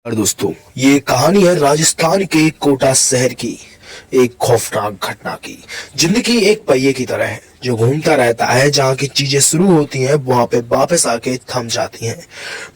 और दोस्तों, ये कहानी है राजस्थान के कोटा शहर की एक खौफनाक घटना की। जिंदगी एक पहिए की तरह है जो घूमता रहता है। जहाँ की चीजें शुरू होती हैं वहां पे वापस आके थम जाती हैं।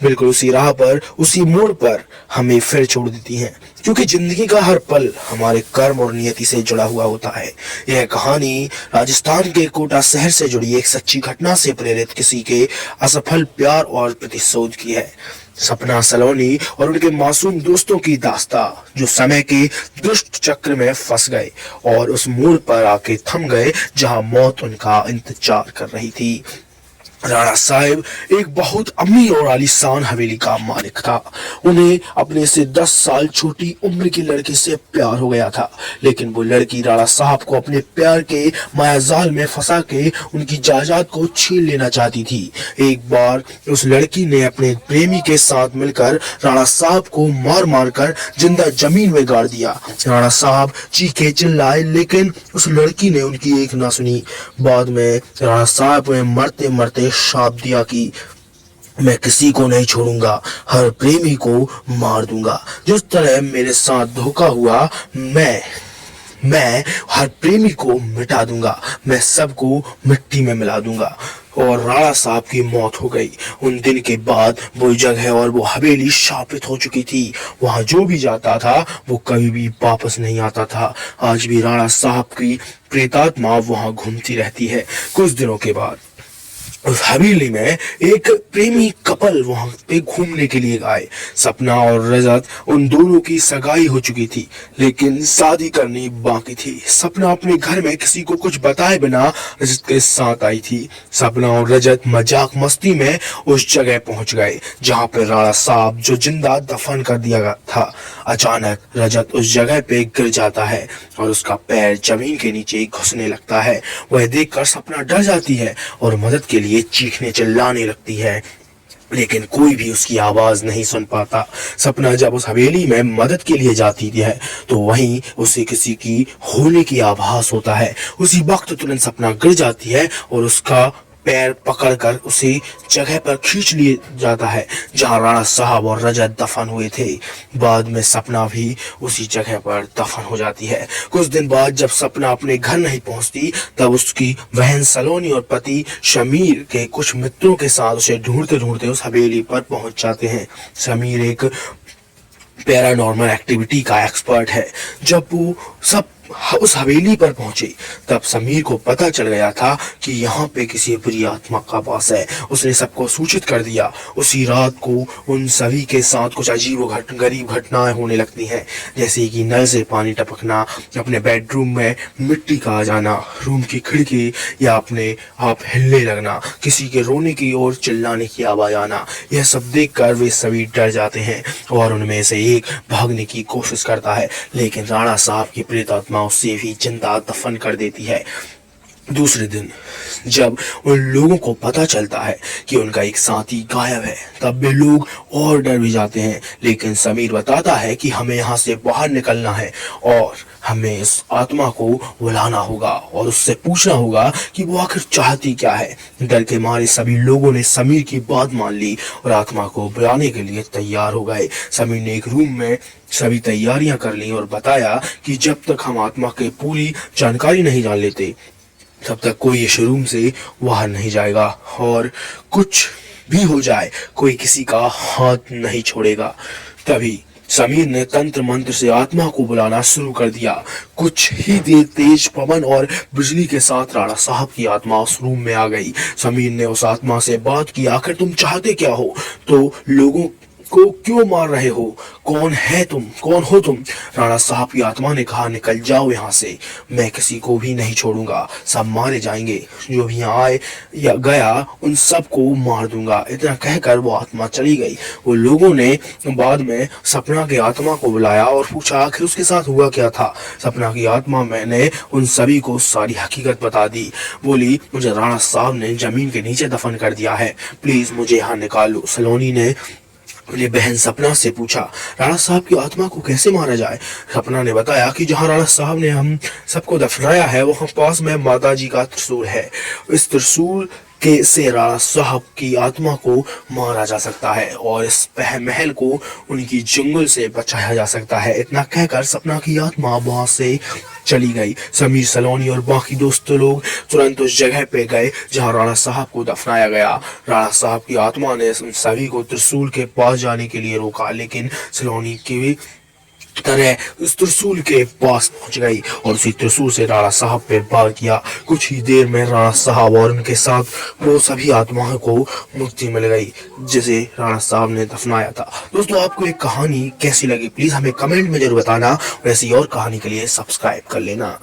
बिल्कुल उसी राह पर, उसी मोड़ पर हमें फिर छोड़ देती हैं, क्योंकि जिंदगी का हर पल हमारे कर्म और नियति से जुड़ा हुआ होता है। यह कहानी राजस्थान के कोटा शहर से जुड़ी एक सच्ची घटना से प्रेरित किसी के असफल प्यार और प्रतिशोध की है। सपना सलोनी और उनके मासूम दोस्तों की दास्ता जो समय के दुष्ट चक्र में फंस गए और उस मोड़ पर आके थम गए जहां मौत उनका इंतजार कर रही थी। राणा साहब एक बहुत अमीर और आलीशान हवेली का मालिक था। उन्हें अपने से 10 साल छोटी उम्र की लड़की से प्यार हो गया था, लेकिन वो लड़की राणा साहब को अपने प्यार के मायाजाल में फंसा के उनकी जायदाद को छीन लेना चाहती थी। एक बार उस लड़की ने अपने प्रेमी के साथ मिलकर राणा साहब को मार मार कर जिंदा जमीन में गाड़ दिया। राणा साहब चीखे चिल्लाए, लेकिन उस लड़की ने उनकी एक ना सुनी। बाद में राणा साहब ने मरते मरते शाप दिया कि मैं किसी को नहीं छोड़ूंगा, हर प्रेमी को मार दूंगा। जिस तरह मेरे साथ धोखा हुआ, मैं हर प्रेमी को मिटा दूंगा, मैं सबको मिट्टी में मिला दूंगा। और राणा साहब की मौत हो गई। उन दिन के बाद वो जगह और वो हवेली शापित हो चुकी थी। वहां जो भी जाता था वो कभी भी वापस नहीं आता था। आज भी राणा साहब की प्रेतात्मा वहां घूमती रहती है। कुछ दिनों के बाद उस हवेली में एक प्रेमी कपल वहां पे घूमने के लिए आए। सपना और रजत, उन दोनों की सगाई हो चुकी थी, लेकिन शादी करनी बाकी थी। सपना अपने घर में किसी को कुछ बताए बिना रजत के साथ आई थी। सपना और रजत मजाक मस्ती में उस जगह पहुंच गए जहां पर राणा साहब जो जिंदा दफन कर दिया गया था। अचानक रजत उस जगह पे गिर जाता है और उसका पैर जमीन के नीचे घुसने लगता है। वह देखकर सपना डर जाती है और मदद के लिए चीखने चिल्लाने लगती है, लेकिन कोई भी उसकी आवाज नहीं सुन पाता। सपना जब उस हवेली में मदद के लिए जाती है तो वहीं उसे किसी की होने की आभास होता है। उसी वक्त तुरंत सपना गिर जाती है और उसका पैर पकड़कर उसी जगह पर खींच लिए जाता है जहां राणा साहब और रजत दफन हुए थे। बाद में सपना भी उसी जगह पर दफन हो जाती है। कुछ दिन बाद जब सपना अपने घर नहीं पहुंचती, तब उसकी बहन सलोनी और पति शमीर के कुछ मित्रों के साथ उसे ढूंढते ढूंढते उस हवेली पर पहुंच जाते हैं। शमीर एक पैरानॉर्मल एक्टिविटी का एक्सपर्ट है। जब वो सब उस हवेली पर पहुंचे तब समीर को पता चल गया था कि यहाँ पे किसी बुरी आत्मा का वास है। उसने सबको सूचित कर दिया। उसी रात को उन सभी के साथ कुछ अजीब गरीब घटनाएं होने लगती हैं, जैसे कि नल से पानी टपकना, अपने बेडरूम में मिट्टी का आ जाना, रूम की खिड़की या अपने आप हिलने लगना, किसी के रोने की और चिल्लाने की आवाज आना। यह सब देखकर वे सभी डर जाते हैं और उनमें से एक भागने की कोशिश करता है, लेकिन राणा साहब की प्रेतात्मा उसे भी जिंदा दफन कर देती है। दूसरे दिन जब उन लोगों को पता चलता है कि उनका एक साथी गायब है, तब वे लोग और डर भी जाते हैं। लेकिन समीर बताता है कि हमें यहाँ से बाहर निकलना है और हमें इस आत्मा को बुलाना होगा और उससे पूछना होगा कि वो आखिर चाहती क्या है। डर के मारे सभी लोगों ने समीर की बात मान ली और आत्मा को बुलाने के लिए तैयार हो गए। समीर ने एक रूम में सभी तैयारियां कर ली और बताया कि जब तक हम आत्मा की पूरी जानकारी नहीं जान लेते तब तक कोई इस रूम से बाहर नहीं जाएगा, और कुछ भी हो जाए कोई किसी का हाथ नहीं छोड़ेगा। तभी समीर ने तंत्र मंत्र से आत्मा को बुलाना शुरू कर दिया। कुछ ही देर तेज पवन और बिजली के साथ राणा साहब की आत्मा उस रूम में आ गई। समीर ने उस आत्मा से बात की, आखिर तुम चाहते क्या हो? तो लोगों को क्यों मार रहे हो? कौन है तुम? कौन हो तुम? राणा साहब की आत्मा ने कहा, निकल जाओ यहाँ से, मैं किसी को भी नहीं छोड़ूंगा, सब मारे जाएंगे, जो भी यहाँ आए या गया उन सबको मार दूंगा। इतना कहकर वो आत्मा चली गई। वो लोगों ने बाद में सपना की आत्मा को बुलाया और पूछा आखिर उसके साथ हुआ क्या था। सपना की आत्मा मैंने उन सभी को सारी हकीकत बता दी। बोली, मुझे राणा साहब ने जमीन के नीचे दफन कर दिया है, प्लीज मुझे यहाँ निकालो। सलोनी ने अपनी बहन सपना से पूछा, राणा साहब की आत्मा को कैसे मारा जाए? सपना ने बताया कि जहां राणा साहब ने हम सबको दफनाया है वहां पास में माता जी का त्रिशूल है। इस त्रिशूल के से राणा साहब की आत्मा को मारा जा सकता है और इस महल को उनकी जंगल से बचाया जा सकता है। इतना कहकर सपना की आत्मा वहां से चली गई। समीर सलोनी और बाकी दोस्तों लोग तुरंत उस जगह पे गए जहां राणा साहब को दफनाया गया। राणा साहब की आत्मा ने उन सभी को त्रिशूल के पास जाने के लिए रोका, लेकिन सलोनी की तरह उस त्रिशूल के पास पहुंच गई और उसी त्रिशूल से राणा साहब पे वार किया। कुछ ही देर में राणा साहब और उनके साथ वो सभी आत्माओं को मुक्ति मिल गई जिसे राणा साहब ने दफनाया था। दोस्तों, आपको ये कहानी कैसी लगी प्लीज हमें कमेंट में जरूर बताना और ऐसी और कहानी के लिए सब्सक्राइब कर लेना।